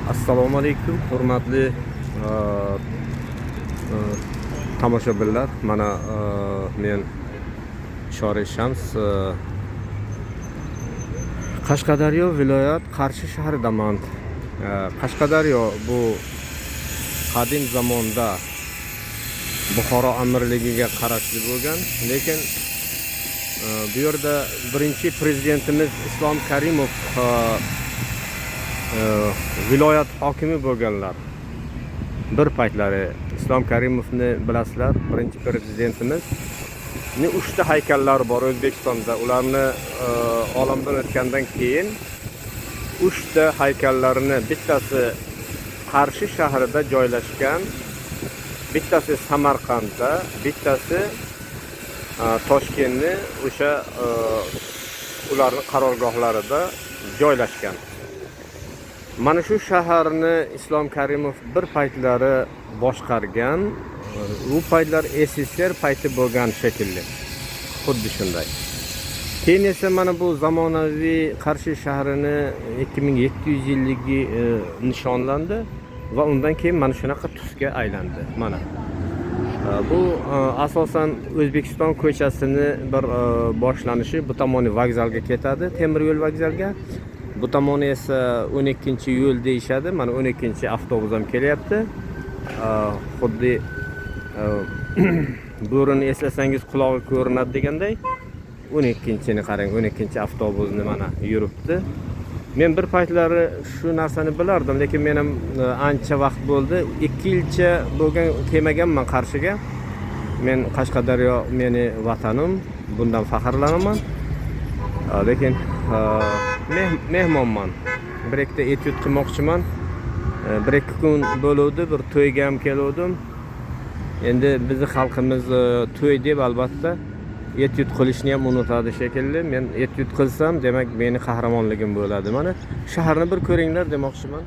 Assalomu alaykum, hurmatli tomoshabinlar. Mana men Shoriy Shams, Qashqadaryo viloyat Qarshi shahridaman. Qashqadaryo bu qadim zamonda Buxoro amirligiga qarashli bo'lgan, lekin bu yerda birinchi prezidentimiz Islom Karimov viloyat hokimi bo'lganlar. Bir paytlari Islom Karimovni bilasizlar, birinchi prezidentimiz. 3 ta haykallar bor O'zbekistonda. Ularni olamdan o'tgandan keyin 3 ta haykallarni bittasi Qarshi shahrida joylashgan, bittasi Samarqandda, bittasi Toshkentni o'sha ularning qarorgohlarida joylashgan. Mana shu shaharni Islom Karimov bir paytlari boshqargan. U paytlar SSR payti bo'lgan shekilli. Xuddi shunday. Keyin esa mana bu zamonaviy Qarshi shahrini 2700 yilligi nishonlandi va undan keyin mana shunaqa tusga aylandi. Mana bu asosan O'zbekiston ko'chasini bir boshlanishi bu tomoni vokzalga ketadi, temir yo'l vokzalga. Bu tomoni esa 12-yo'l deyishadi. Mana 12-avtobus ham kelyapti. Xuddi bo'rini eslasangiz qulog'i ko'rinadi deganday 12-ni qarang, 12-avtobusni mana yuribdi. Men bir paytlari shu narsani bilardim, lekin men ham ancha vaqt bo'ldi. 2 yilcha bo'lgan kelmaganman Qarshiga. Men Qashqadaryo meni vatanim, bundan faxrlanaman. Lekin mehmonman. Bir ikkita etyud qilmoqchiman. 1-2 kun bo'ldi, bir to'yga ham keldim. Endi bizning xalqimiz to'y deb albatta etyud qilishni ham unutadi shekilli. Men etyud qilsam, demak meni qahramonligim bo'ladi. Mana shaharni bir ko'ringlar demoqchiman.